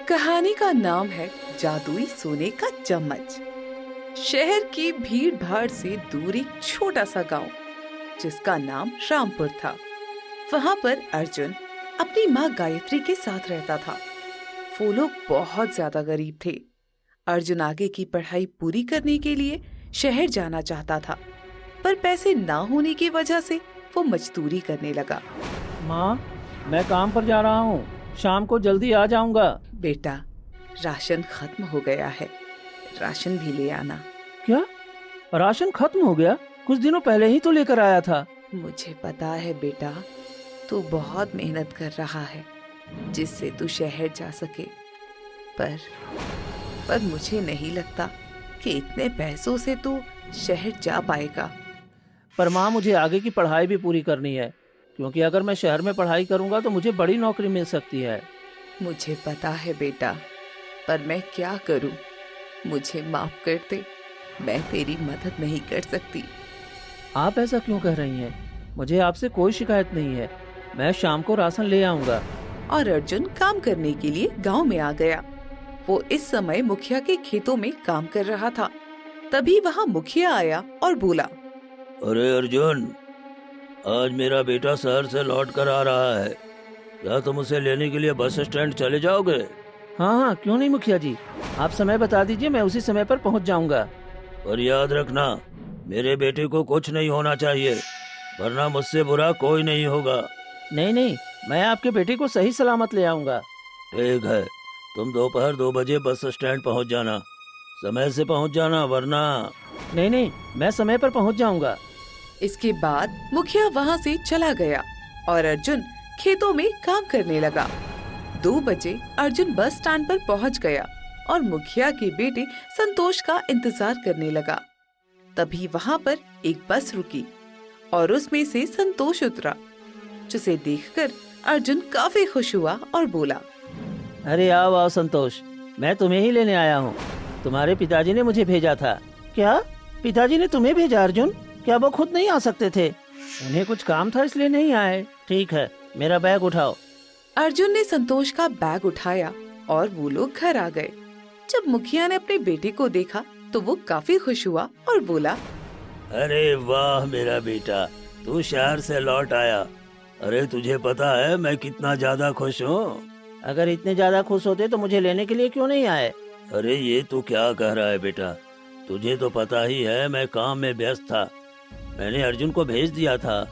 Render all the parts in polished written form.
कहानी का नाम है जादुई सोने का चम्मच। शहर की भीड़ भाड़ से दूर एक छोटा सा गांव जिसका नाम रामपुर था। वहां पर अर्जुन अपनी माँ गायत्री के साथ रहता था। वो लोग बहुत ज्यादा गरीब थे। अर्जुन आगे की पढ़ाई पूरी करने के लिए शहर जाना चाहता था, पर पैसे ना होने की वजह से वो मजदूरी करने लगा। माँ, मैं काम पर जा रहा हूँ, शाम को जल्दी आ जाऊंगा। बेटा, राशन खत्म हो गया है, राशन भी ले आना। क्या? राशन खत्म हो गया? कुछ दिनों पहले ही तो लेकर आया था। मुझे पता है बेटा, तू बहुत मेहनत कर रहा है जिससे तू शहर जा सके, पर मुझे नहीं लगता कि इतने पैसों से तू शहर जा पाएगा। पर माँ, मुझे आगे की पढ़ाई भी पूरी करनी है, क्योंकि अगर मैं शहर में पढ़ाई करूंगा तो मुझे बड़ी नौकरी मिल सकती है। मुझे पता है बेटा, पर मैं क्या करूं? मुझे माफ कर दे, मैं तेरी मदद नहीं कर सकती। आप ऐसा क्यों कह रही हैं? मुझे आपसे कोई शिकायत नहीं है, मैं शाम को राशन ले आऊंगा। और अर्जुन काम करने के लिए गांव में आ गया। वो इस समय मुखिया के खेतों में काम कर रहा था। तभी वहां मुखिया आया और बोला, अरे अर्जुन, आज मेरा बेटा शहर से लौट कर आ रहा है, क्या तुम उसे लेने के लिए बस स्टैंड चले जाओगे? हाँ, क्यों नहीं मुखिया जी, आप समय बता दीजिए, मैं उसी समय पर पहुंच जाऊंगा। और याद रखना, मेरे बेटे को कुछ नहीं होना चाहिए, वरना मुझसे बुरा कोई नहीं होगा। नहीं, मैं आपके बेटे को सही सलामत ले आऊंगा। ठीक है, तुम दोपहर 2 बजे बस स्टैंड पहुंच जाना, समय से पहुंच जाना, वरना। नहीं, मैं समय पर पहुंच जाऊंगा। इसके बाद मुखिया वहां से चला गया और अर्जुन खेतों में काम करने लगा। 2 बजे अर्जुन बस स्टैंड पर पहुंच गया और मुखिया के बेटे संतोष का इंतजार करने लगा। तभी वहां पर एक बस रुकी और उसमें से संतोष उतरा, जिसे देखकर अर्जुन काफी खुश हुआ और बोला, अरे आओ संतोष, मैं तुम्हें ही लेने आया हूँ। तुम्हारे पिताजी ने मुझे भेजा था। क्या? पिताजी ने तुम्हें भेजा अर्जुन? क्या वो खुद नहीं आ सकते थे? उन्हें कुछ काम था इसलिए नहीं आए। ठीक है, मेरा बैग उठाओ। अर्जुन ने संतोष का बैग उठाया और वो लोग घर आ गए। जब मुखिया ने अपने बेटे को देखा तो वो काफी खुश हुआ और बोला, अरे वाह मेरा बेटा, तू शहर से लौट आया। अरे तुझे पता है मैं कितना ज्यादा खुश हूँ। अगर इतने ज्यादा खुश होते तो मुझे लेने के लिए क्यों नहीं आए? अरे ये तू क्या कह रहा है बेटा, तुझे तो पता ही है मैं काम में व्यस्त था। मैंने अर्जुन को भेज दिया था।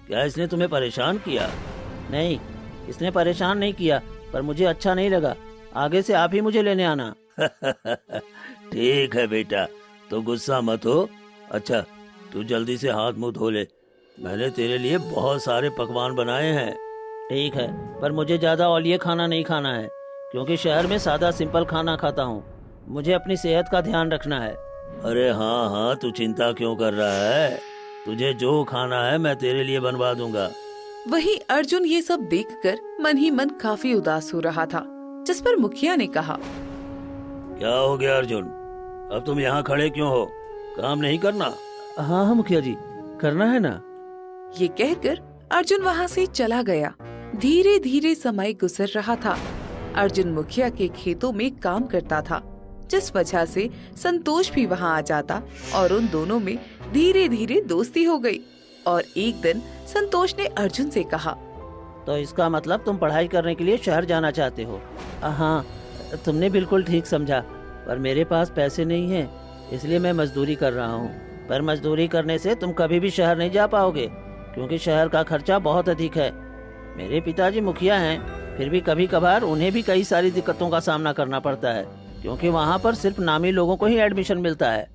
क्या इसने तुम्हें परेशान किया? नहीं, इसने परेशान नहीं किया, पर मुझे अच्छा नहीं लगा। आगे से आप ही मुझे लेने आना। ठीक है बेटा, तो गुस्सा मत हो। अच्छा, तू जल्दी से हाथ मुंह धो ले, मैंने तेरे लिए बहुत सारे पकवान बनाए हैं। ठीक है, पर मुझे ज्यादा औलिया खाना नहीं खाना है, क्योंकि शहर में सादा सिंपल खाना खाता हूँ। मुझे अपनी सेहत का ध्यान रखना है। अरे हाँ, तू चिंता क्यों कर रहा है? तुझे जो खाना है मैं तेरे लिए बनवा दूंगा। वहीं अर्जुन ये सब देखकर मन ही मन काफी उदास हो रहा था, जिस पर मुखिया ने कहा, क्या हो गया अर्जुन, अब तुम यहाँ खड़े क्यों हो? काम नहीं करना? हाँ मुखिया जी, करना है ना। ये कहकर अर्जुन वहाँ से चला गया। धीरे धीरे समय गुजर रहा था। अर्जुन मुखिया के खेतों में काम करता था, जिस वजह से संतोष भी वहाँ आ जाता और उन दोनों में धीरे धीरे दोस्ती हो गई। और एक दिन संतोष ने अर्जुन से कहा, तो इसका मतलब तुम पढ़ाई करने के लिए शहर जाना चाहते हो? हाँ, तुमने बिल्कुल ठीक समझा, पर मेरे पास पैसे नहीं हैं, इसलिए मैं मजदूरी कर रहा हूँ। पर मजदूरी करने से तुम कभी भी शहर नहीं जा पाओगे, क्योंकि शहर का खर्चा बहुत अधिक है। मेरे पिताजी मुखिया हैं, फिर भी कभी कभार उन्हें भी कई सारी दिक्कतों का सामना करना पड़ता है, क्योंकि वहाँ पर सिर्फ नामी लोगों को ही एडमिशन मिलता है।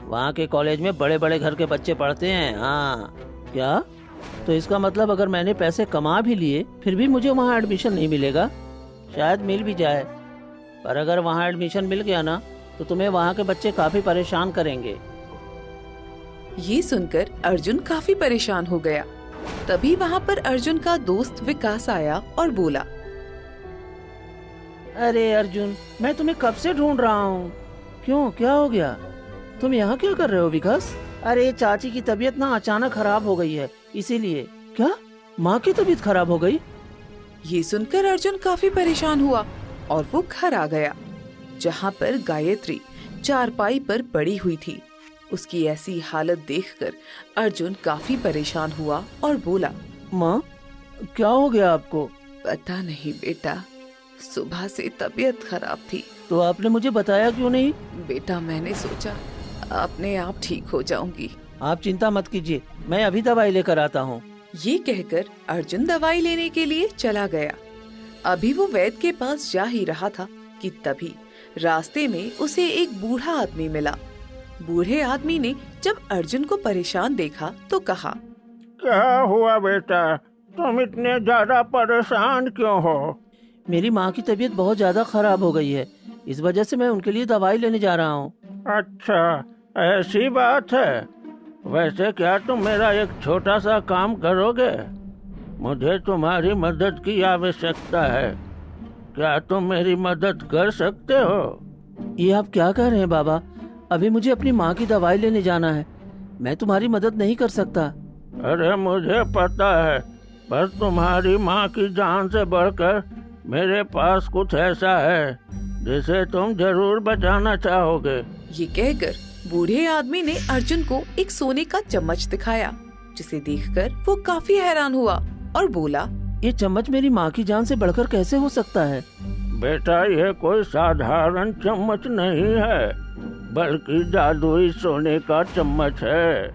वहाँ के कॉलेज में बड़े बड़े घर के बच्चे पढ़ते हैं। हाँ। क्या? तो इसका मतलब अगर मैंने पैसे कमा भी लिए फिर भी मुझे वहाँ एडमिशन नहीं मिलेगा? शायद मिल भी जाए, पर अगर वहाँ एडमिशन मिल गया ना तो तुम्हें वहाँ के बच्चे काफी परेशान करेंगे। ये सुनकर अर्जुन काफी परेशान हो गया। तभी वहाँ पर अर्जुन का दोस्त विकास आया और बोला, अरे अर्जुन, मैं तुम्हें कब से ढूंढ रहा हूँ। क्यों, क्या हो गया? तुम यहाँ क्या कर रहे हो विकास? अरे चाची की तबीयत ना अचानक खराब हो गई है, इसीलिए। क्या? माँ की तबीयत खराब हो गई? ये सुनकर अर्जुन काफी परेशान हुआ और वो घर आ गया, जहाँ पर गायत्री चारपाई पर पड़ी हुई थी। उसकी ऐसी हालत देखकर अर्जुन काफी परेशान हुआ और बोला, माँ, क्या हो गया आपको? पता नहीं बेटा, सुबह से तबीयत खराब थी। तो आपने मुझे बताया क्यों नहीं? बेटा, मैंने सोचा अपने आप ठीक हो जाऊंगी। आप चिंता मत कीजिए, मैं अभी दवाई लेकर आता हूँ। ये कहकर अर्जुन दवाई लेने के लिए चला गया। अभी वो वैद्य के पास जा ही रहा था कि तभी रास्ते में उसे एक बूढ़ा आदमी मिला। बूढ़े आदमी ने जब अर्जुन को परेशान देखा तो कहा, क्या हुआ बेटा, तुम इतने ज्यादा परेशान क्यों हो? मेरी माँ की तबीयत बहुत ज्यादा खराब हो गई है, इस वजह से मैं उनके लिए दवाई लेने जा रहा हूँ। अच्छा, ऐसी बात है। वैसे क्या तुम मेरा एक छोटा सा काम करोगे? मुझे तुम्हारी मदद की आवश्यकता है। क्या तुम मेरी मदद कर सकते हो? ये आप क्या कह रहे हैं बाबा? अभी मुझे अपनी माँ की दवाई लेने जाना है, मैं तुम्हारी मदद नहीं कर सकता। अरे मुझे पता है, पर तुम्हारी माँ की जान से बढ़कर मेरे पास कुछ ऐसा है जिसे तुम जरूर बचाना चाहोगे। ये कहकर बूढ़े आदमी ने अर्जुन को एक सोने का चम्मच दिखाया, जिसे देखकर वो काफी हैरान हुआ और बोला, ये चम्मच मेरी माँ की जान से बढ़कर कैसे हो सकता है? बेटा, ये कोई साधारण चम्मच नहीं है, बल्कि जादुई सोने का चम्मच है।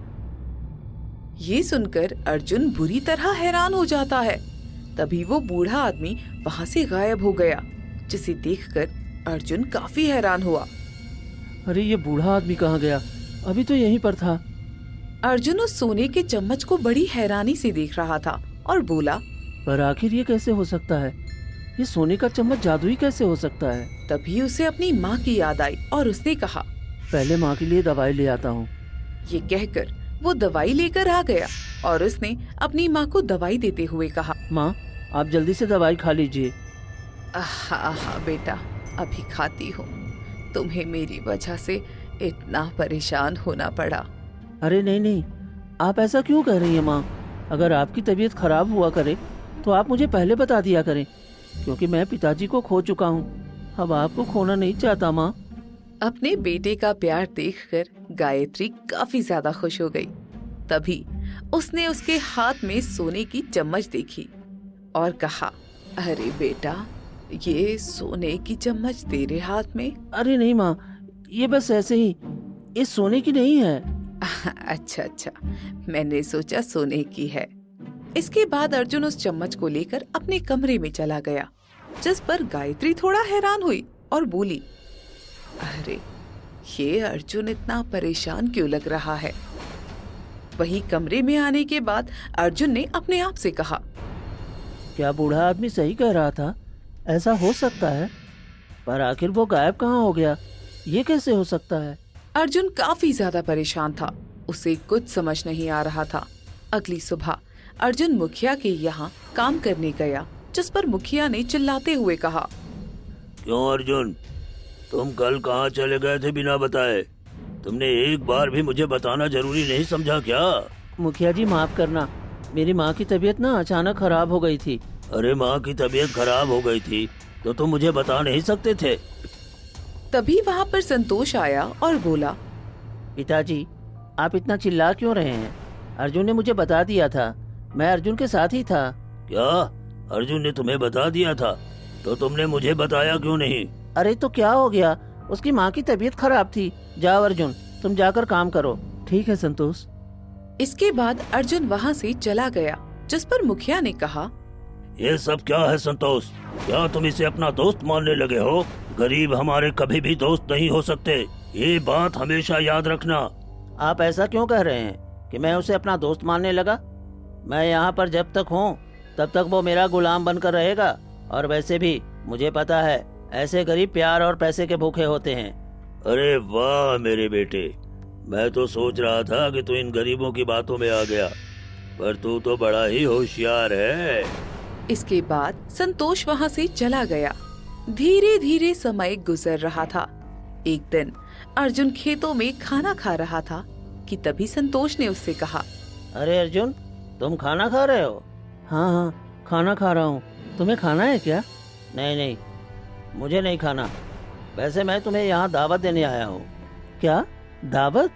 ये सुनकर अर्जुन बुरी तरह हैरान हो जाता है। तभी वो बूढ़ा आदमी वहाँ से गायब हो गया, जिसे देखकर अर्जुन काफी हैरान हुआ। अरे ये बूढ़ा आदमी कहाँ गया? अभी तो यहीं पर था। अर्जुन उस सोने के चम्मच को बड़ी हैरानी से देख रहा था और बोला, पर आखिर ये कैसे हो सकता है? ये सोने का चम्मच जादुई कैसे हो सकता है? तभी उसे अपनी माँ की याद आई और उसने कहा, पहले माँ के लिए दवाई ले आता हूँ। ये कहकर वो दवाई लेकर आ गया और उसने अपनी माँ को दवाई देते हुए कहा, माँ, आप जल्दी से दवाई खा लीजिए। आहा बेटा, अभी खाती हूँ। तुम्हें मेरी वजह से इतना परेशान होना पड़ा। अरे नहीं नहीं, आप ऐसा क्यों कह रही हैं माँ? अगर आपकी तबीयत खराब हुआ करे तो आप मुझे पहले बता दिया करें, क्योंकि मैं पिताजी को खो चुका हूँ। अब आपको खोना नहीं चाहता माँ। अपने बेटे का प्यार देखकर गायत्री काफी ज्यादा खुश हो गई। तभी उसने उसके हाथ में सोने की चम्मच देखी और कहा, अरे बेटा, ये सोने की चम्मच तेरे हाथ में? अरे नहीं माँ, ये बस ऐसे ही, ये सोने की नहीं है। अच्छा, मैंने सोचा सोने की है। इसके बाद अर्जुन उस चम्मच को लेकर अपने कमरे में चला गया, जिस पर गायत्री थोड़ा हैरान हुई और बोली, अरे ये अर्जुन इतना परेशान क्यों लग रहा है? वहीं कमरे में आने के बाद अर्जुन ने अपने आप से कहा, क्या बूढ़ा आदमी सही कह रहा था? ऐसा हो सकता है, पर आखिर वो गायब कहाँ हो गया? ये कैसे हो सकता है? अर्जुन काफी ज्यादा परेशान था, उसे कुछ समझ नहीं आ रहा था। अगली सुबह अर्जुन मुखिया के यहाँ काम करने गया, जिस पर मुखिया ने चिल्लाते हुए कहा, क्यों अर्जुन, तुम कल कहाँ चले गए थे बिना बताए? तुमने एक बार भी मुझे बताना जरूरी नहीं समझा क्या? मुखिया जी माफ करना, मेरी माँ की तबीयत ना अचानक खराब हो गई थी। अरे माँ की तबीयत खराब हो गई थी तो तुम मुझे बता नहीं सकते थे? तभी वहाँ पर संतोष आया और बोला, पिताजी, आप इतना चिल्ला क्यों रहे हैं? अर्जुन ने मुझे बता दिया था, मैं अर्जुन के साथ ही था। क्या अर्जुन ने तुम्हें बता दिया था? तो तुमने मुझे बताया क्यों नहीं? अरे तो क्या हो गया, उसकी माँ की तबीयत खराब थी। जाओ अर्जुन, तुम जाकर काम करो। ठीक है संतोष। इसके बाद अर्जुन वहाँ से चला गया, जिस पर मुखिया ने कहा, ये सब क्या है संतोष? क्या तुम इसे अपना दोस्त मानने लगे हो? गरीब हमारे कभी भी दोस्त नहीं हो सकते, ये बात हमेशा याद रखना। आप ऐसा क्यों कह रहे हैं कि मैं उसे अपना दोस्त मानने लगा? मैं यहाँ पर जब तक हूँ तब तक वो मेरा गुलाम बनकर रहेगा। और वैसे भी मुझे पता है, ऐसे गरीब प्यार और पैसे के भूखे होते हैं। अरे वाह मेरे बेटे, मैं तो सोच रहा था कि तू इन गरीबों की बातों में आ गया, पर तू तो बड़ा ही होशियार है। इसके बाद संतोष वहाँ से चला गया। धीरे धीरे समय गुजर रहा था। एक दिन अर्जुन खेतों में खाना खा रहा था कि तभी संतोष ने उससे कहा, अरे अर्जुन, तुम खाना खा रहे हो? हाँ हाँ, खाना खा रहा हूँ। तुम्हें खाना है क्या? नहीं नहीं, मुझे नहीं खाना। वैसे मैं तुम्हें यहाँ दावत देने आया हूँ। क्या दावत?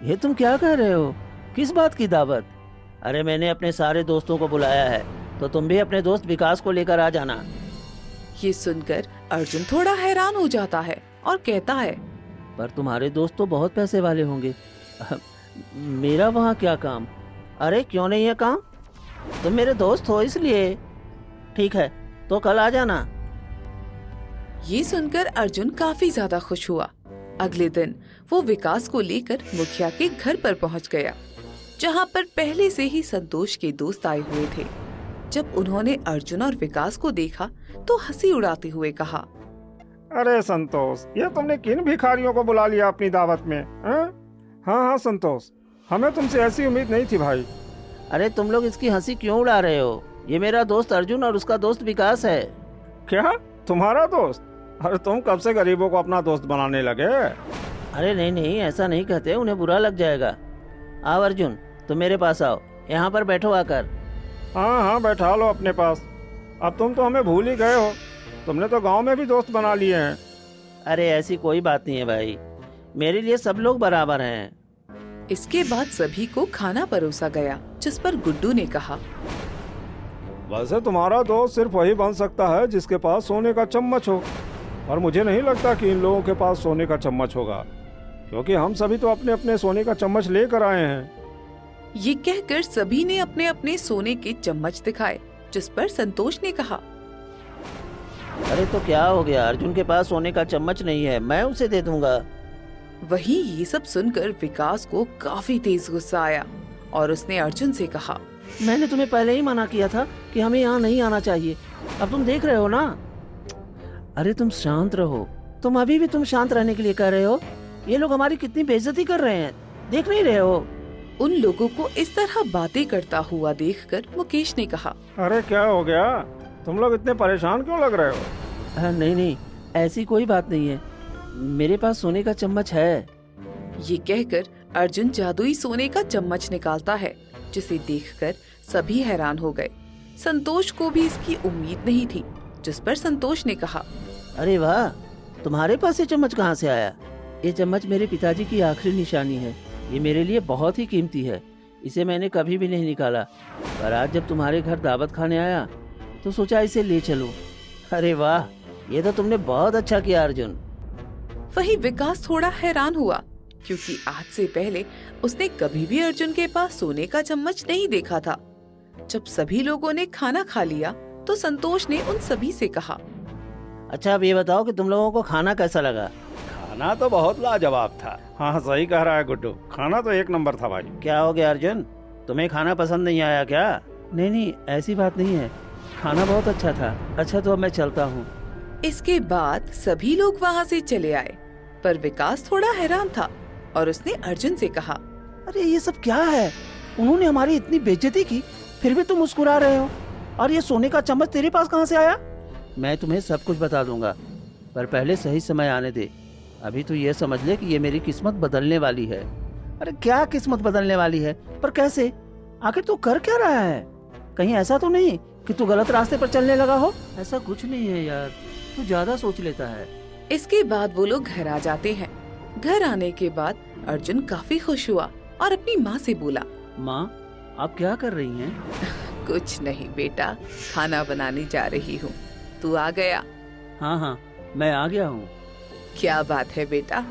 ये तुम क्या कह रहे हो? किस बात की दावत? अरे मैंने अपने सारे दोस्तों को बुलाया है, तो तुम भी अपने दोस्त विकास को लेकर आ जाना। ये सुनकर अर्जुन थोड़ा हैरान हो जाता है और कहता है, पर तुम्हारे दोस्त तो बहुत पैसे वाले होंगे। मेरा वहाँ क्या काम? अरे क्यों नहीं है काम? तुम मेरे दोस्त हो इसलिए। ठीक है, तो कल आ जाना। ये सुनकर अर्जुन काफी ज्यादा खुश हुआ। अगले दिन वो विकास को लेकर मुखिया के घर पर पहुंच गया, जहां पर पहले से ही संतोष के दोस्त आए हुए थे। जब उन्होंने अर्जुन और विकास को देखा तो हंसी उड़ाते हुए कहा, अरे संतोष, ये तुमने किन भिखारियों को बुला लिया अपनी दावत में? हाँ संतोष, हमें तुमसे ऐसी उम्मीद नहीं थी भाई। अरे तुम लोग इसकी हंसी क्यों उड़ा रहे हो? ये मेरा दोस्त अर्जुन और उसका दोस्त विकास है। क्या तुम्हारा दोस्त? अरे तुम कब से गरीबों को अपना दोस्त बनाने लगे? अरे नहीं, ऐसा नहीं कहते, उन्हें बुरा लग जाएगा। आओ अर्जुन, तुम मेरे पास आओ, यहाँ पर बैठो आकर। हाँ बैठा लो अपने पास। अब तुम तो हमें भूल ही गए हो। तुमने तो गांव में भी दोस्त बना लिए हैं। अरे ऐसी कोई बात नहीं है भाई, मेरे लिए सब लोग बराबर हैं। इसके बाद सभी को खाना परोसा गया, जिस पर गुड्डू ने कहा, वैसे तुम्हारा दोस्त सिर्फ वही बन सकता है जिसके पास सोने का चम्मच हो, और मुझे नहीं लगता कि इन लोगों के पास सोने का चम्मच होगा, क्योंकि हम सभी तो अपने अपने सोने का चम्मच लेकर आए हैं। ये कहकर सभी ने अपने अपने सोने के चम्मच दिखाए, जिस पर संतोष ने कहा, अरे तो क्या हो गया? अर्जुन के पास सोने का चम्मच नहीं है, मैं उसे दे दूंगा। वहीं ये सब सुनकर विकास को काफी तेज गुस्सा आया और उसने अर्जुन से कहा, मैंने तुम्हें पहले ही मना किया था कि हमें यहाँ नहीं आना चाहिए। अब तुम देख रहे हो ना। अरे तुम शांत रहो। तुम अभी भी तुम शांत रहने के लिए कह रहे हो? ये लोग हमारी कितनी बेइज्जती कर रहे हैं, देख नहीं रहे हो? उन लोगों को इस तरह बातें करता हुआ देखकर मुकेश ने कहा, अरे क्या हो गया? तुम लोग इतने परेशान क्यों लग रहे हो? नहीं, ऐसी कोई बात नहीं है, मेरे पास सोने का चम्मच है। ये कहकर अर्जुन जादुई सोने का चम्मच निकालता है, जिसे देखकर सभी हैरान हो गए। संतोष को भी इसकी उम्मीद नहीं थी, जिस पर संतोष ने कहा, अरे वाह, तुम्हारे पास ये चम्मच कहाँ से आया? ये चम्मच मेरे पिताजी की आखिरी निशानी है। ये मेरे लिए बहुत ही कीमती है, इसे मैंने कभी भी नहीं निकाला, पर आज जब तुम्हारे घर दावत खाने आया तो सोचा इसे ले चलो। अरे वाह, ये तो तुमने बहुत अच्छा किया अर्जुन। वही विकास थोड़ा हैरान हुआ, क्योंकि आज से पहले उसने कभी भी अर्जुन के पास सोने का चम्मच नहीं देखा था। जब सभी लोगों ने खाना खा लिया तो संतोष ने उन सभी से कहा, अच्छा अब ये बताओ कि तुम लोगों को खाना कैसा लगा? खाना तो बहुत लाजवाब था। हाँ सही कह रहा है गुड्डू, खाना तो एक नंबर था भाई। क्या हो गया अर्जुन, तुम्हें खाना पसंद नहीं आया क्या? नहीं, ऐसी बात नहीं है, खाना बहुत अच्छा था। अच्छा तो अब मैं चलता हूँ। इसके बाद सभी लोग वहाँ से चले आए, पर विकास थोड़ा हैरान था और उसने अर्जुन से कहा, अरे ये सब क्या है? उन्होंने हमारी इतनी बेइज्जती की, फिर भी तुम मुस्कुरा रहे हो, और ये सोने का चम्मच तेरे पास कहाँ से आया? मैं तुम्हें सब कुछ बता दूंगा, पर पहले सही समय आने दे। अभी तो ये समझ ले कि ये मेरी किस्मत बदलने वाली है। अरे क्या किस्मत बदलने वाली है? पर कैसे? आखिर तू कर क्या रहा है? कहीं ऐसा तो नहीं कि तू गलत रास्ते पर चलने लगा हो? ऐसा कुछ नहीं है यार, तू ज्यादा सोच लेता है। इसके बाद वो लोग घर आ जाते हैं। घर आने के बाद अर्जुन काफी खुश हुआ और अपनी माँ से बोला, माँ आप क्या कर रही हैं? कुछ नहीं बेटा, खाना बनाने जा रही हूँ। तू आ गया? हाँ, मैं आ गया हूँ। क्या बात है बेटा,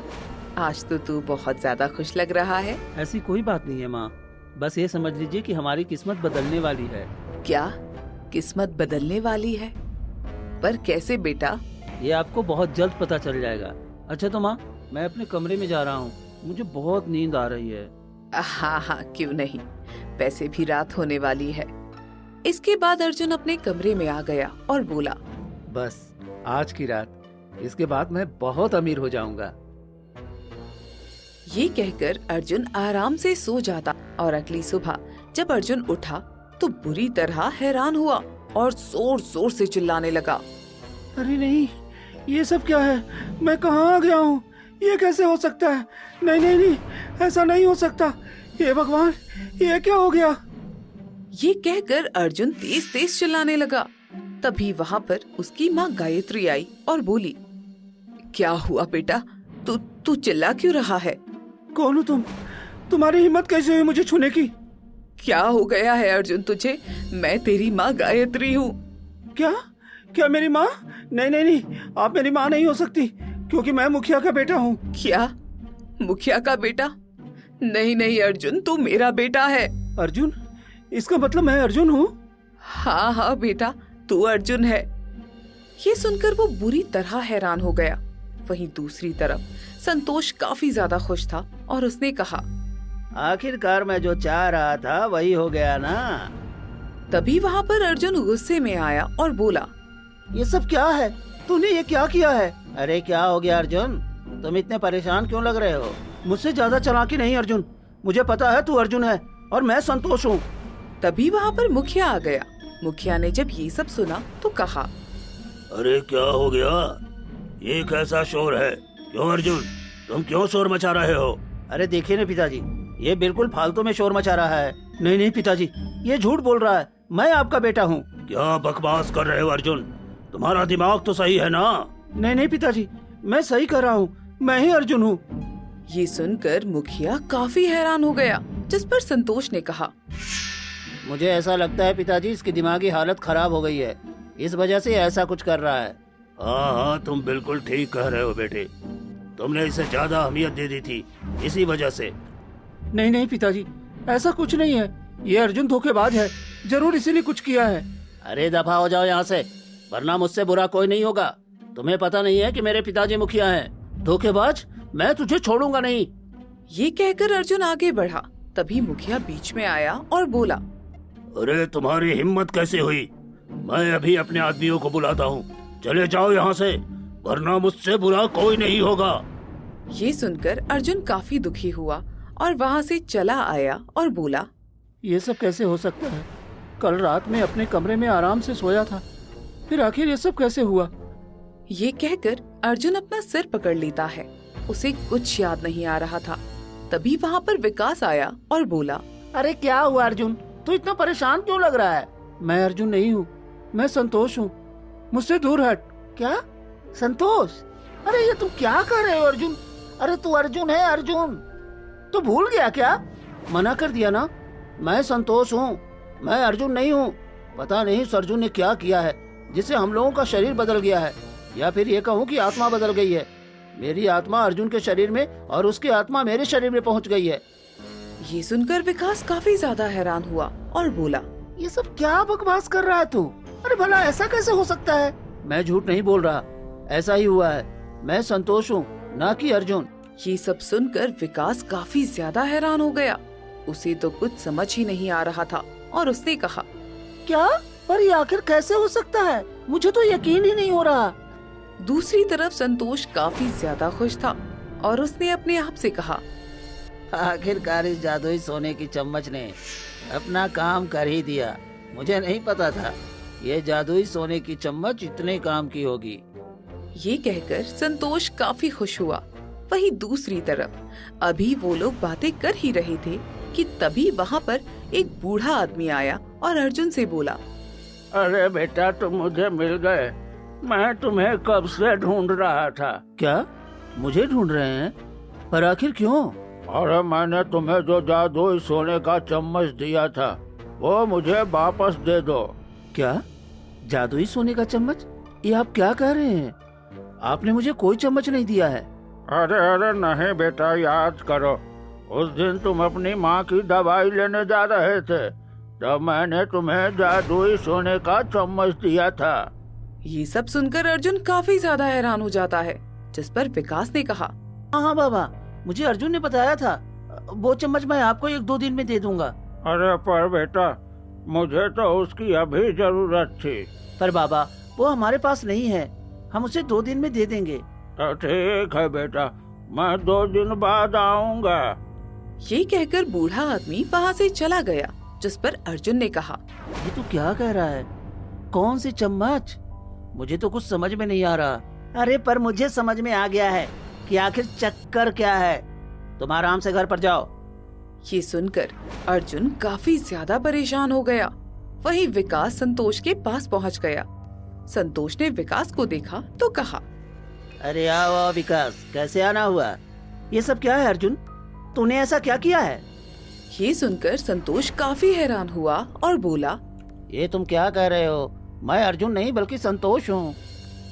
आज तो तू बहुत ज्यादा खुश लग रहा है। ऐसी कोई बात नहीं है माँ, बस ये समझ लीजिए कि हमारी किस्मत बदलने वाली है। क्या किस्मत बदलने वाली है? पर कैसे बेटा? ये आपको बहुत जल्द पता चल जाएगा। अच्छा तो माँ, मैं अपने कमरे में जा रहा हूँ, मुझे बहुत नींद आ रही है। हाँ, क्यों नहीं, वैसे भी रात होने वाली है। इसके बाद अर्जुन अपने कमरे में आ गया और बोला, बस आज की रात, इसके बाद मैं बहुत अमीर हो जाऊंगा। ये कहकर अर्जुन आराम से सो जाता और अगली सुबह जब अर्जुन उठा तो बुरी तरह हैरान हुआ और जोर जोर से चिल्लाने लगा, अरे नहीं, ये सब क्या है? मैं कहाँ आ गया हूँ? ये कैसे हो सकता है? नहीं, ऐसा नहीं हो सकता। हे भगवान, ये क्या हो गया? ये कहकर अर्जुन तेज तेज चिल्लाने लगा। तभी वहाँ पर उसकी माँ गायत्री आई और बोली, क्या हुआ बेटा, तू तू चिल्ला क्यों रहा है? कौन हो तुम? तुम्हारी हिम्मत कैसे हुई मुझे छूने की? क्या हो गया है अर्जुन तुझे? मैं तेरी माँ गायत्री हूँ। क्या? क्या मेरी माँ? नहीं नहीं नहीं, आप मेरी माँ नहीं हो सकती, क्योंकि मैं मुखिया का बेटा हूँ। क्या? मुखिया का बेटा? नहीं नहीं अर्जुन, तू मेरा बेटा है। अर्जुन? इसका मतलब मैं अर्जुन हूँ? हाँ हाँ बेटा, तू अर्जुन है। ये सुनकर वो बुरी तरह हैरान हो गया। वहीं दूसरी तरफ संतोष काफी ज्यादा खुश था और उसने कहा, आखिरकार मैं जो चाह रहा था वही हो गया ना। तभी वहाँ पर अर्जुन गुस्से में आया और बोला, ये सब क्या है? तूने ये क्या किया है? अरे क्या हो गया अर्जुन? तुम इतने परेशान क्यों लग रहे हो? मुझसे ज्यादा चालाकी नहीं अर्जुन, मुझे पता है तू अर्जुन है और मैं संतोष हूँ। तभी वहाँ पर मुखिया आ गया। मुखिया ने जब ये सब सुना तो कहा, अरे क्या हो गया? ये कैसा शोर है? क्यों अर्जुन, तुम क्यों शोर मचा रहे हो? अरे देखिए ना पिताजी, ये बिल्कुल फालतू में शोर मचा रहा है। नहीं नहीं पिताजी, ये झूठ बोल रहा है, मैं आपका बेटा हूँ। क्या बकवास कर रहे हो अर्जुन? तुम्हारा दिमाग तो सही है ना? नहीं नहीं पिताजी, मैं सही कर रहा हूँ, मैं ही अर्जुन हूँ। ये सुनकर मुखिया काफी हैरान हो गया, जिस पर संतोष ने कहा, मुझे ऐसा लगता है पिताजी इसकी दिमागी हालत खराब हो गई है, इस वजह से ऐसा कुछ कर रहा है। हाँ हाँ, तुम बिल्कुल ठीक कह रहे हो बेटे, तुमने इसे ज्यादा अहमियत दे दी थी, इसी वजह से। नहीं नहीं पिताजी, ऐसा कुछ नहीं है, ये अर्जुन धोखेबाज है, जरूर इसीलिए कुछ किया है। अरे दफा हो जाओ यहाँ से, वरना मुझसे बुरा कोई नहीं होगा। तुम्हें पता नहीं है कि मेरे पिताजी मुखिया हैं। धोखेबाज, मैं तुझे छोड़ूंगा नहीं। ये कहकर अर्जुन आगे बढ़ा। तभी मुखिया बीच में आया और बोला, अरे तुम्हारी हिम्मत कैसे हुई? मैं अभी अपने आदमियों को बुलाता हूँ, चले जाओ यहाँ से, वरना मुझसे बुरा कोई नहीं होगा। ये सुनकर अर्जुन काफी दुखी हुआ और वहाँ से चला आया और बोला, ये सब कैसे हो सकता है? कल रात में अपने कमरे में आराम से सोया था, फिर आखिर ये सब कैसे हुआ? ये कहकर अर्जुन अपना सिर पकड़ लेता है। उसे कुछ याद नहीं आ रहा था। तभी वहाँ पर विकास आया और बोला, अरे क्या हुआ अर्जुन, तू इतना परेशान क्यों लग रहा है? मैं अर्जुन नहीं हूँ, मैं संतोष हूँ, मुझसे दूर हट। क्या? संतोष? अरे ये तुम क्या कर रहे हो अर्जुन? अरे तू अर्जुन है, अर्जुन। तू भूल गया क्या? मना कर दिया ना, मैं संतोष हूँ, मैं अर्जुन नहीं हूँ। पता नहीं उस अर्जुन ने क्या किया है जिससे हम लोगों का शरीर बदल गया है, या फिर ये कहूँ कि आत्मा बदल गई है। मेरी आत्मा अर्जुन के शरीर में और उसकी आत्मा मेरे शरीर में पहुँच गई है। ये सुनकर विकास काफी ज्यादा हैरान हुआ और बोला, ये सब क्या बकवास कर रहा है तू? अरे भला ऐसा कैसे हो सकता है? मैं झूठ नहीं बोल रहा, ऐसा ही हुआ है। मैं संतोष हूँ, ना कि अर्जुन। ये सब सुनकर विकास काफी ज्यादा हैरान हो गया। उसे तो कुछ समझ ही नहीं आ रहा था और उसने कहा, क्या? पर ये आखिर कैसे हो सकता है? मुझे तो यकीन ही नहीं हो रहा। दूसरी तरफ संतोष काफी ज्यादा खुश था और उसने अपने आप से कहा, आखिरकार इस जादुई सोने की चम्मच ने अपना काम कर ही दिया। मुझे नहीं पता था ये जादुई सोने की चम्मच इतने काम की होगी। ये कहकर संतोष काफी खुश हुआ। वहीं दूसरी तरफ अभी वो लोग बातें कर ही रहे थे कि तभी वहाँ पर एक बूढ़ा आदमी आया और अर्जुन से बोला, अरे बेटा, तुम मुझे मिल गए, मैं तुम्हें कब से ढूंढ रहा था। क्या? मुझे ढूंढ रहे हैं? पर आखिर क्यों? अरे मैंने तुम्हें जो जादुई सोने का चम्मच दिया था वो मुझे वापस दे दो। क्या? जादुई सोने का चम्मच? ये आप क्या कह रहे हैं? आपने मुझे कोई चम्मच नहीं दिया है। अरे अरे नहीं बेटा, याद करो, उस दिन तुम अपनी माँ की दवाई लेने जा रहे थे, तब मैंने तुम्हें जादुई सोने का चम्मच दिया था। ये सब सुनकर अर्जुन काफी ज्यादा हैरान हो जाता है, जिस पर विकास ने कहा, हाँ बाबा, मुझे अर्जुन ने बताया था, वो चम्मच मैं आपको 1-2 दिन में दे दूंगा। अरे पर बेटा, मुझे तो उसकी अभी जरूरत थी। पर बाबा, वो हमारे पास नहीं है, हम उसे 2 दिन में दे देंगे। तो ठीक है बेटा, मैं 2 दिन बाद आऊंगा। ये कहकर बूढ़ा आदमी वहाँ से चला गया, जिस पर अर्जुन ने कहा, ये तू क्या कह रहा है? कौन सी चम्मच? मुझे तो कुछ समझ में नहीं आ रहा। अरे पर मुझे समझ में आ गया है कि आखिर चक्कर क्या है। तुम आराम से घर पर जाओ। ये सुनकर अर्जुन काफी ज्यादा परेशान हो गया। वहीं विकास संतोष के पास पहुंच गया संतोष ने विकास को देखा तो कहा, अरे आओ आओ विकास, कैसे आना हुआ? ये सब क्या है अर्जुन? तूने ऐसा क्या किया है? ये सुनकर संतोष काफी हैरान हुआ और बोला, ये तुम क्या कह रहे हो? मैं अर्जुन नहीं बल्कि संतोष हूँ।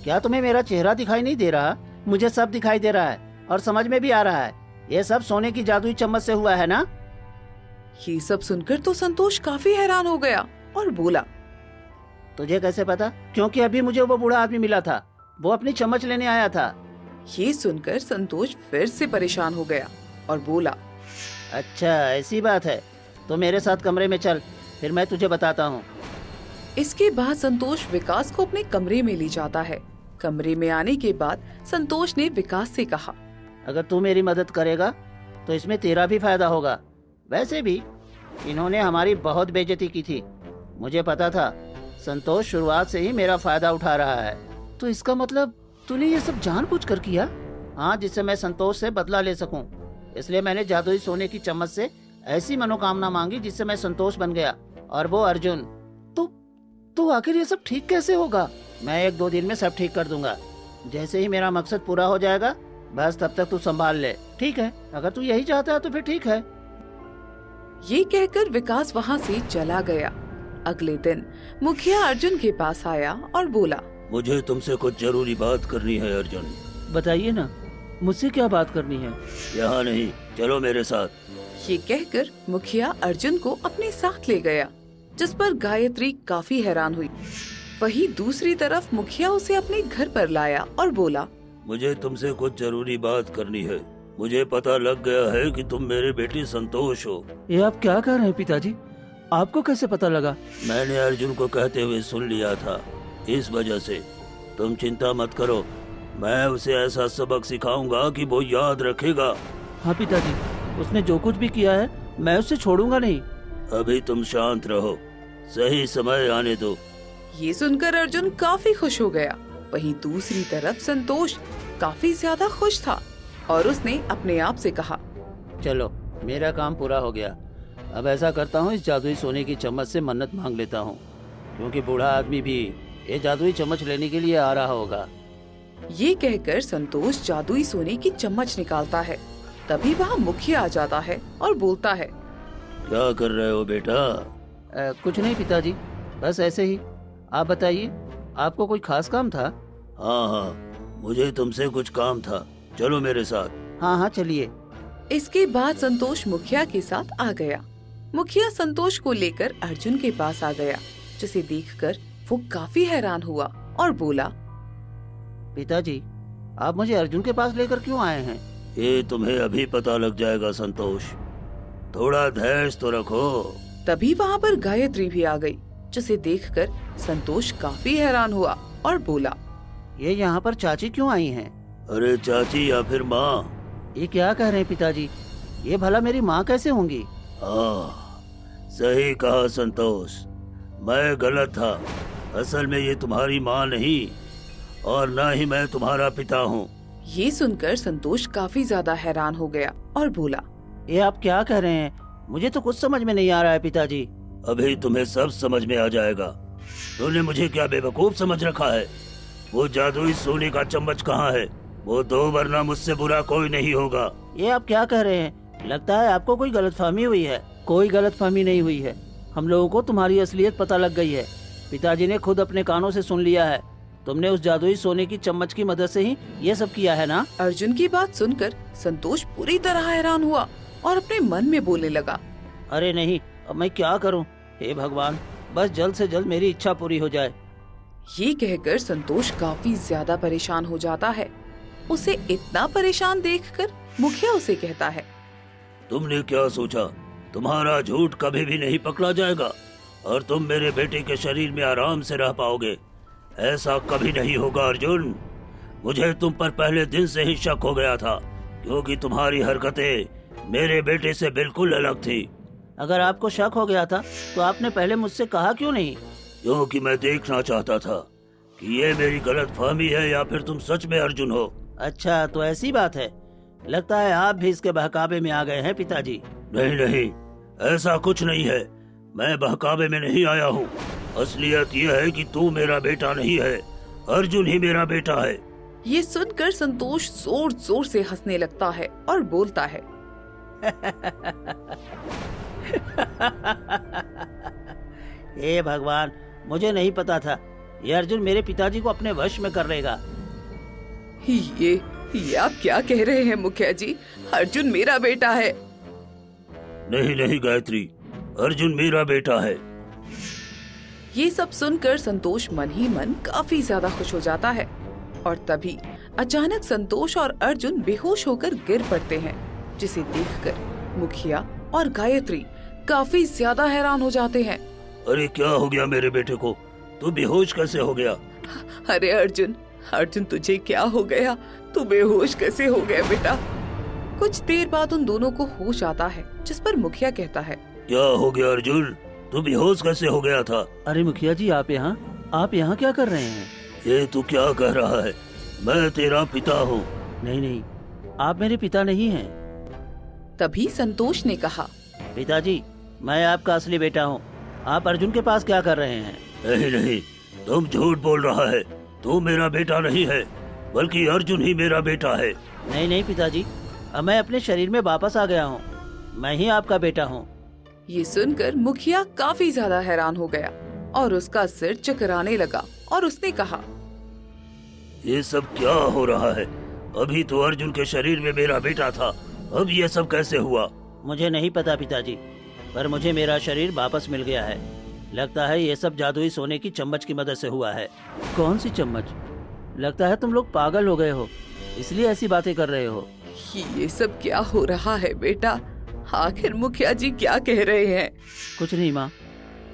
क्या तुम्हें मेरा चेहरा दिखाई नहीं दे रहा? मुझे सब दिखाई दे रहा है और समझ में भी आ रहा है। ये सब सोने की जादुई चम्मच से हुआ है ना? ये सब सुनकर तो संतोष काफी हैरान हो गया और बोला, तुझे कैसे पता? क्योंकि अभी मुझे वो बूढ़ा आदमी मिला था, वो अपनी चम्मच लेने आया था। ये सुनकर संतोष फिर से परेशान हो गया और बोला, अच्छा ऐसी बात है, तो मेरे साथ कमरे में चल, फिर मैं तुझे बताता हूँ। इसके बाद संतोष विकास को अपने कमरे में ले जाता है। कमरे में आने के बाद संतोष ने विकास से कहा, अगर तू मेरी मदद करेगा तो इसमें तेरा भी फायदा होगा। वैसे भी इन्होंने हमारी बहुत बेइज्जती की थी। मुझे पता था संतोष शुरुआत से ही मेरा फायदा उठा रहा है। तो इसका मतलब तूने ये सब जानबूझकर किया? हाँ, जिससे मैं संतोष से बदला ले सकूं। इसलिए मैंने जादुई सोने की चम्मच से ऐसी मनोकामना मांगी जिससे मैं संतोष बन गया, और वो अर्जुन। तो आखिर ये सब ठीक कैसे होगा? मैं 1-2 दिन में सब ठीक कर दूंगा। जैसे ही मेरा मकसद पूरा हो जाएगा, बस तब तक तू संभाल ले, ठीक है? अगर तू यही चाहता है तो फिर ठीक है। ये कहकर विकास वहाँ से चला गया। अगले दिन मुखिया अर्जुन के पास आया और बोला, मुझे तुमसे कुछ जरूरी बात करनी है अर्जुन। बताइए ना, मुझसे क्या बात करनी है? यहाँ नहीं, चलो मेरे साथ। ये कहकर मुखिया अर्जुन को अपने साथ ले गया, जिस पर गायत्री काफी हैरान हुई। वहीं दूसरी तरफ मुखिया उसे अपने घर पर लाया और बोला, मुझे तुमसे कुछ जरूरी बात करनी है। मुझे पता लग गया है कि तुम मेरे बेटे संतोष हो। ये आप क्या कह रहे हैं पिताजी? आपको कैसे पता लगा? मैंने अर्जुन को कहते हुए सुन लिया था, इस वजह से। तुम चिंता मत करो, मैं उसे ऐसा सबक सिखाऊंगा कि वो याद रखेगा। हाँ पिताजी, उसने जो कुछ भी किया है मैं उसे छोड़ूंगा नहीं। अभी तुम शांत रहो, सही समय आने दो। ये सुनकर अर्जुन काफी खुश हो गया। वहीं दूसरी तरफ संतोष काफी ज्यादा खुश था और उसने अपने आप से कहा, चलो मेरा काम पूरा हो गया। अब ऐसा करता हूँ, इस जादुई सोने की चम्मच से मन्नत मांग लेता हूँ, क्योंकि बूढ़ा आदमी भी ये जादुई चम्मच लेने के लिए आ रहा होगा। ये कहकर संतोष जादुई सोने की चम्मच निकालता है। तभी वहाँ मुखिया आ जाता है और बोलता है, क्या कर रहे हो बेटा? कुछ नहीं पिताजी, बस ऐसे ही। आप बताइए, आपको कोई खास काम था? हाँ, मुझे तुमसे कुछ काम था, चलो मेरे साथ। हाँ चलिए। इसके बाद संतोष मुखिया के साथ आ गया। मुखिया संतोष को लेकर अर्जुन के पास आ गया, जिसे देखकर वो काफी हैरान हुआ और बोला, पिताजी, आप मुझे अर्जुन के पास लेकर क्यों आए हैं? ये तुम्हें अभी पता लग जाएगा संतोष, थोड़ा धैर्य तो रखो। तभी वहाँ पर गायत्री भी आ गई, जिसे देखकर संतोष काफी हैरान हुआ और बोला, ये यहाँ पर चाची क्यों आई हैं? अरे चाची या फिर माँ? ये क्या कह रहे हैं पिताजी? ये भला मेरी माँ कैसे होंगी? हाँ, सही कहा संतोष, मैं गलत था। असल में ये तुम्हारी माँ नहीं और ना ही मैं तुम्हारा पिता हूँ। ये सुनकर संतोष काफी ज्यादा हैरान हो गया और बोला, ये आप क्या कह रहे हैं? मुझे तो कुछ समझ में नहीं आ रहा है पिताजी। अभी तुम्हें सब समझ में आ जाएगा। तूने मुझे क्या बेवकूफ समझ रखा है? वो जादुई सोने का चम्मच कहाँ है? वो दो, वरना मुझसे बुरा कोई नहीं होगा। ये आप क्या कह रहे हैं? लगता है आपको कोई गलतफहमी हुई है। कोई गलतफहमी नहीं हुई है, हम लोगों को तुम्हारी असलियत पता लग गई है। पिताजी ने खुद अपने कानों से सुन लिया है। तुमने उस जादुई सोने की चम्मच की मदद से ही ये सब किया है ना? अर्जुन की बात सुनकर संतोष पूरी तरह हैरान हुआ और अपने मन में बोलने लगा, अरे नहीं, अब मैं क्या करूं? हे भगवान, बस जल्द से जल्द मेरी इच्छा पूरी हो जाए। ये कहकर संतोष काफी ज्यादा परेशान हो जाता है। उसे इतना परेशान देखकर मुखिया उसे कहता है, तुमने क्या सोचा तुम्हारा झूठ कभी भी नहीं पकड़ा जाएगा और तुम मेरे बेटे के शरीर में आराम से रह पाओगे? ऐसा कभी नहीं होगा अर्जुन। मुझे तुम पर पहले दिन से ही शक हो गया था, क्योंकि तुम्हारी हरकतें मेरे बेटे से बिल्कुल अलग थी। अगर आपको शक हो गया था तो आपने पहले मुझसे कहा क्यों नहीं? क्योंकि मैं देखना चाहता था कि ये मेरी गलतफहमी है या फिर तुम सच में अर्जुन हो। अच्छा, तो ऐसी बात है। लगता है आप भी इसके बहकावे में आ गए हैं पिताजी। नहीं नहीं, ऐसा कुछ नहीं है। मैं बहकावे में नहीं आया हूँ। असलियत यह है कि तू मेरा बेटा नहीं है, अर्जुन ही मेरा बेटा है। ये सुनकर संतोष जोर जोर से हंसने लगता है और बोलता है, हे भगवान, मुझे नहीं पता था ये अर्जुन मेरे पिताजी को अपने वश में कर लेगा। ये आप क्या कह रहे हैं मुखिया जी? अर्जुन मेरा बेटा है। नहीं नहीं गायत्री, अर्जुन मेरा बेटा है। ये सब सुनकर संतोष मन ही मन काफी ज्यादा खुश हो जाता है और तभी अचानक संतोष और अर्जुन बेहोश होकर गिर पड़ते हैं, जिसे देखकर मुखिया और गायत्री काफी ज्यादा हैरान हो जाते हैं। अरे क्या हो गया मेरे बेटे को? तू बेहोश कैसे हो गया? अरे अर्जुन, अर्जुन तुझे क्या हो गया? तू बेहोश कैसे हो गया बेटा? कुछ देर बाद उन दोनों को होश आता है, जिस पर मुखिया कहता है, क्या हो गया अर्जुन? तू बेहोश कैसे हो गया था? अरे मुखिया जी, आप यहाँ क्या कर रहे हैं? ये तू क्या कह रहा है? मैं तेरा पिता हूँ। नहीं नहीं, आप मेरे पिता नहीं हैं। तभी संतोष ने कहा, पिताजी, मैं आपका असली बेटा हूँ। आप अर्जुन के पास क्या कर रहे हैं? नहीं नहीं, तुम झूठ बोल रहा है। तू मेरा बेटा नहीं है, बल्कि अर्जुन ही मेरा बेटा है। नहीं नहीं पिताजी, अब मैं अपने शरीर में वापस आ गया हूँ। मैं ही आपका बेटा हूँ। ये सुनकर मुखिया काफी ज्यादा हैरान हो गया और उसका सिर चकराने लगा और उसने कहा, ये सब क्या हो रहा है? अभी तो अर्जुन के शरीर में मेरा बेटा था, अब ये सब कैसे हुआ? मुझे नहीं पता पिताजी, पर मुझे मेरा शरीर वापस मिल गया है। लगता है ये सब जादुई सोने की चम्मच की मदद से हुआ है। कौन सी चम्मच? लगता है तुम लोग पागल हो गए हो, इसलिए ऐसी बातें कर रहे हो। ये सब क्या हो रहा है बेटा? आखिर मुखिया जी क्या कह रहे हैं? कुछ नहीं माँ,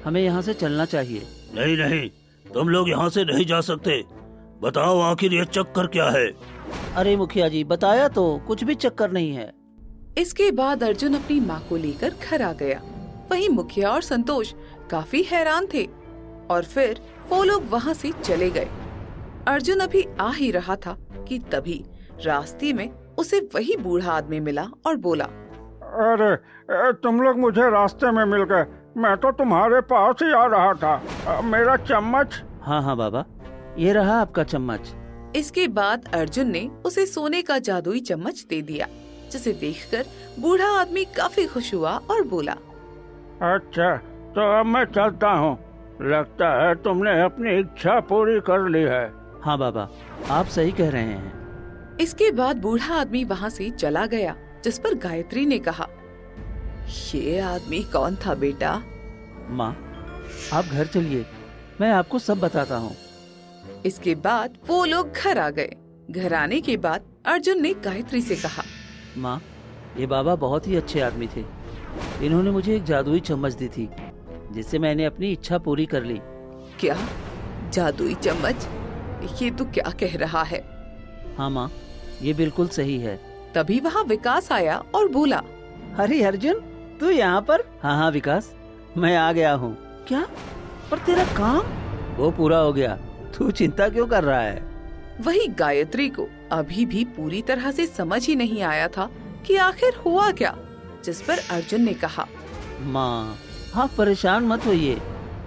हमें यहाँ से चलना चाहिए। नहीं नहीं, तुम लोग यहाँ से नहीं जा सकते। बताओ आखिर ये चक्कर क्या है? अरे मुखिया जी, बताया तो, कुछ भी चक्कर नहीं है। इसके बाद अर्जुन अपनी माँ को लेकर घर आ गया। वहीं मुखिया और संतोष काफी हैरान थे और फिर वो लोग वहाँ से चले गए। अर्जुन अभी आ ही रहा था कि तभी रास्ते में उसे वही बूढ़ा आदमी मिला और बोला, अरे तुम लोग मुझे रास्ते में मिल गए। मैं तो तुम्हारे पास ही आ रहा था। मेरा चम्मच? हाँ हाँ बाबा, ये रहा आपका चम्मच। इसके बाद अर्जुन ने उसे सोने का जादुई चम्मच दे दिया, जिसे देखकर बूढ़ा आदमी काफी खुश हुआ और बोला, अच्छा, तो अब मैं चलता हूँ। लगता है तुमने अपनी इच्छा पूरी कर ली है। हाँ बाबा, आप सही कह रहे हैं। इसके बाद बूढ़ा आदमी वहाँ से चला गया, जिस पर गायत्री ने कहा, ये आदमी कौन था बेटा? माँ, आप घर चलिए, मैं आपको सब बताता हूँ। इसके बाद वो लोग घर आ गए। घर आने के बाद अर्जुन ने गायत्री से कहा, माँ, ये बाबा बहुत ही अच्छे आदमी थे। इन्होंने मुझे एक जादुई चम्मच दी थी, जिससे मैंने अपनी इच्छा पूरी कर ली। क्या जादुई चम्मच? ये तू क्या कह रहा है? हाँ माँ, ये बिल्कुल सही है। तभी वहाँ विकास आया और बोला, अरे अर्जुन, तू यहाँ पर? हाँ हाँ विकास, मैं आ गया हूँ। क्या? पर तेरा काम? वो पूरा हो गया, तू चिंता क्यों कर रहा है? वही गायत्री को अभी भी पूरी तरह से समझ ही नहीं आया था कि आखिर हुआ क्या, जिस पर अर्जुन ने कहा, माँ, आप परेशान मत होइए,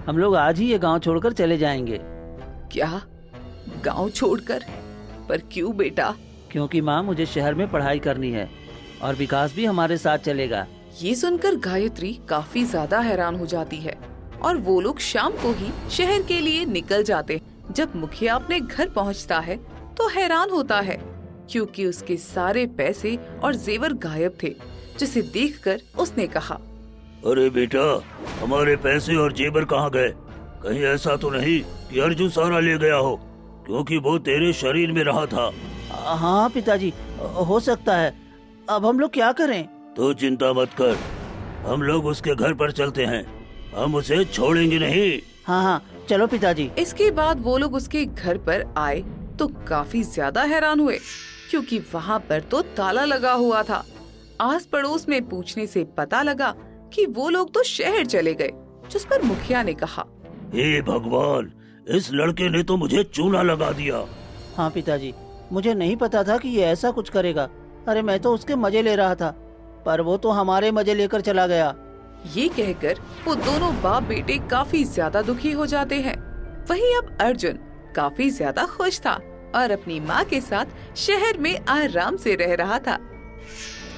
हम लोग आज ही ये गांव छोड़कर चले जाएंगे। क्या गांव छोड़कर? पर क्यों बेटा? क्योंकि माँ, मुझे शहर में पढ़ाई करनी है और विकास भी हमारे साथ चलेगा। ये सुनकर गायत्री काफी ज्यादा हैरान हो जाती है और वो लोग शाम को ही शहर के लिए निकल जाते हैं। जब मुखिया अपने घर पहुंचता है तो हैरान होता है, क्योंकि उसके सारे पैसे और जेवर गायब थे, जिसे देखकर उसने कहा, अरे बेटा, हमारे पैसे और जेवर कहाँ गए? कहीं ऐसा तो नहीं कि अर्जुन सारा ले गया हो, क्योंकि वो तेरे शरीर में रहा था। हाँ पिताजी, हो सकता है। अब हम लोग क्या करें? तो चिंता मत कर, हम लोग उसके घर पर चलते हैं, हम उसे छोड़ेंगे नहीं। हाँ हाँ, चलो पिताजी। इसके बाद वो लोग उसके घर पर आए तो काफी ज्यादा हैरान हुए, क्योंकि वहाँ पर तो ताला लगा हुआ था। आस पड़ोस में पूछने से पता लगा कि वो लोग तो शहर चले गए, जिस पर मुखिया ने कहा, हे भगवान, इस लड़के ने तो मुझे चूना लगा दिया। हाँ पिताजी, मुझे नहीं पता था कि ये ऐसा कुछ करेगा। अरे मैं तो उसके मजे ले रहा था, पर वो तो हमारे मजे लेकर चला गया। ये कहकर वो दोनों बाप बेटे काफी ज्यादा दुखी हो जाते हैं। वहीं अब अर्जुन काफी ज्यादा खुश था और अपनी माँ के साथ शहर में आराम से रह रहा था।